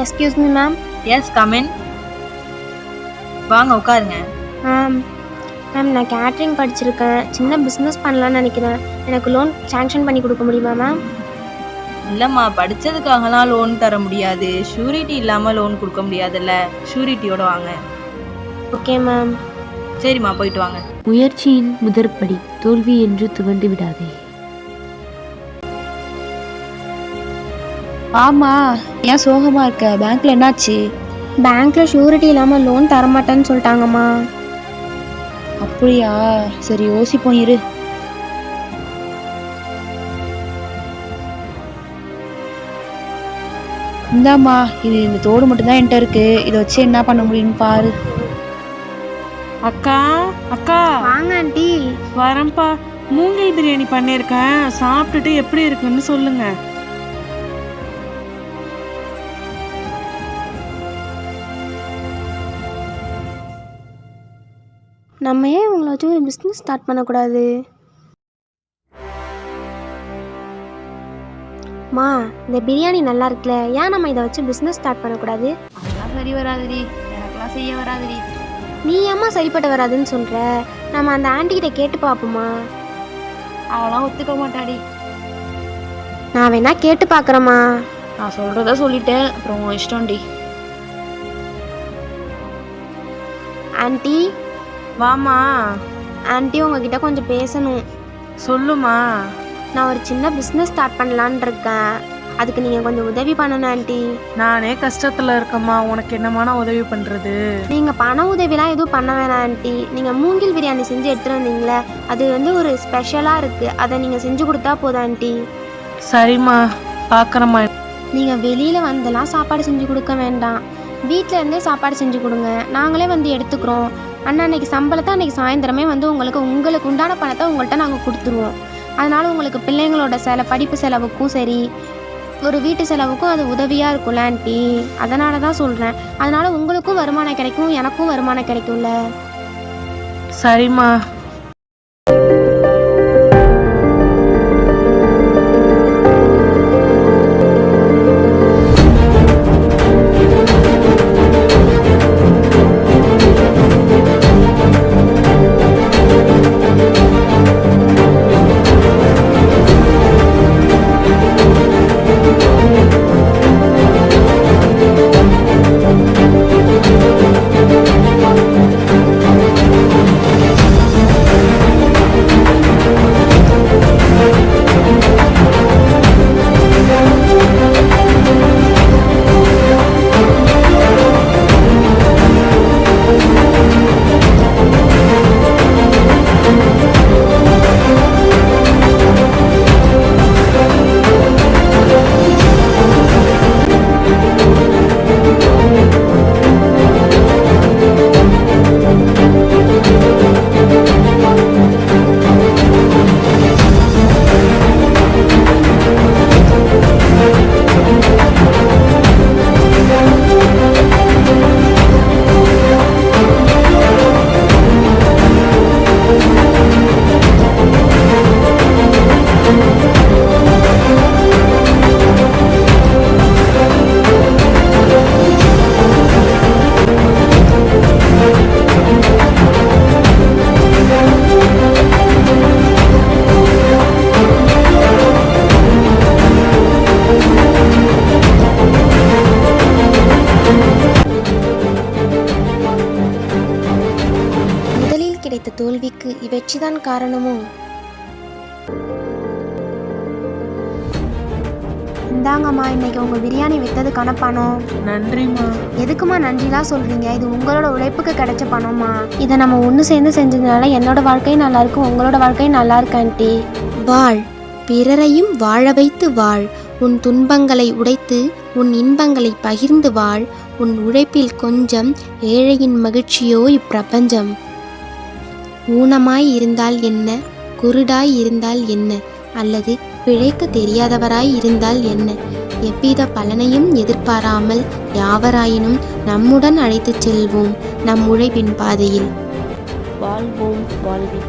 Excuse me ma'am. Yes come in. வாங்க உட்காருங்க. Ma'am நான் கேட்ரிங் படிச்சிருக்கேன். சின்ன பிஸ்னஸ் பண்ணலான்னு நினைக்கிறேன். எனக்கு லோன் சாங்ஷன் பண்ணி கொடுக்க முடியுமா மேம்? இல்லைம்மா, படித்ததுக்காகலாம் லோன் தர முடியாது. ஷூரிட்டி இல்லாமல் லோன் கொடுக்க முடியாதுல்ல. ஷூரிட்டியோட வாங்க. Okay ma'am. சரிம்மா, போயிட்டு வாங்க. முயற்சியின் முதற்படி தோல்வி என்று துவண்டு விடாதே. ஆமா, ஏன் சோகமா இருக்க? பேங்க்ல என்னாச்சு? பேங்க்ல ஷூரிட்டி இல்லாமல் லோன் தரமாட்டேன்னு சொல்லிட்டாங்கம்மா. அப்படியா? சரி, யோசிப்போம் இரு. இந்தாம்மா, இந்த தோடு மட்டும்தான் என்கிட்ட இருக்கு. இதை வச்சு என்ன பண்ண முடியும்னு பாரு. அக்கா அக்கா வாங்க ஆண்டி. வரேன்ப்பா. மூங்கில் பிரியாணி பண்ணியிருக்கேன், சாப்பிட்டுட்டு எப்படி இருக்குன்னு சொல்லுங்க. நம்ம ஏன் இவங்களை வச்சு ஒரு பிஸ்னஸ் ஸ்டார்ட் பண்ணக்கூடாது? மா, இந்த பிரியாணி நல்லா இருக்குல்ல, ஏன் நம்ம இதை வச்சு பிஸ்னஸ் ஸ்டார்ட் பண்ணக்கூடாது? அதெல்லாம் சரி வராதுடி, எனக்கெல்லாம் செய்ய வராதுடி. நீ ஏம்மா சரிப்பட்டு வராதுன்னு சொல்கிற? நம்ம அந்த ஆண்டிகிட்ட கேட்டு பார்ப்போமா? அவளாம் ஒத்துக்க மாட்டாடி. நான் வேணா கேட்டு பார்க்குறேம்மா. நான் சொல்றத சொல்லிட்டேன், அப்புறம் உன் இஷ்டம்டி. ஆண்டி வாமா. ஆண்டி உங்ககிட்ட கொஞ்சம் பேசணும். சொல்லுமா. நான் ஒரு சின்ன பிஸ்னஸ் ஸ்டார்ட் பண்ணலான் இருக்கேன். அதுக்கு நீங்கள் கொஞ்சம் உதவி பண்ணணும் ஆண்டி. நானே கஷ்டத்துல இருக்கம்மா, உனக்கு என்னமான உதவி பண்றது? நீங்கள் பண உதவிலாம் எதுவும் பண்ண வேணாம் ஆண்டி. நீங்கள் மூங்கில் பிரியாணி செஞ்சு எடுத்துகிட்டு வந்தீங்களே, அது ஒரு ஸ்பெஷலாக இருக்குது. அதை நீங்கள் செஞ்சு கொடுத்தா போதும் ஆண்டி. சரிம்மா, பார்க்குறம்மா. நீங்கள் வெளியில் வந்தெல்லாம் சாப்பாடு செஞ்சு கொடுக்க வேண்டாம். வீட்டில் இருந்தே சாப்பாடு செஞ்சு கொடுங்க. நாங்களே வந்து எடுத்துக்கிறோம். அன்னைக்கு சம்பளத்தை அன்றைக்கி சாயந்தரமே வந்து உங்களுக்கு உண்டான பணத்தை உங்கள்கிட்ட நாங்கள் கொடுத்துருவோம். அதனால் உங்களுக்கு பிள்ளைங்களோட படிப்பு செலவுக்கும் சரி, ஒரு வீட்டு செலவுக்கும் அது உதவியாக இருக்கும்ல ஆண்டி. அதனால தான் சொல்கிறேன். அதனால் உங்களுக்கும் வருமானம் கிடைக்கும், எனக்கும் வருமானம் கிடைக்கும்ல. சரிம்மா. கிடைத்த தோல்விக்கு இவெற்றிதான் காரணமோ? இந்தாங்கம்மா, இன்னைக்கு உங்க பிரியாணி வித்ததுக்கான பணம். நன்றிம்மா. எதுக்குமா நன்றிலாம் சொல்றீங்க? இது உங்களோட உழைப்புக்கு கிடைச்ச பணம்மா. இதை நம்ம ஒன்று சேர்ந்து செஞ்சதுனால என்னோட வாழ்க்கையும் நல்லா இருக்கு, உங்களோட வாழ்க்கையும் நல்லா இருக்கு ஆண்டி. வாழ், பிறரையும் வாழ வைத்து வாழ். உன் துன்பங்களை உடைத்து உன் இன்பங்களை பகிர்ந்து வாழ். உன் உழைப்பில் கொஞ்சம், ஏழையின் மகிழ்ச்சியோ இப்பிரபஞ்சம். ஊனமாய் இருந்தால் என்ன, குருடாய் இருந்தால் என்ன, அல்லது பிழைக்க தெரியாதவராய் இருந்தால் என்ன, எவ்வித பலனையும் எதிர்பாராமல் யாவராயினும் நம்முடன் அழைத்துச் செல்வோம் நம் உழைப்பின் பாதையில். வாழ்வோம் வாழ்வின்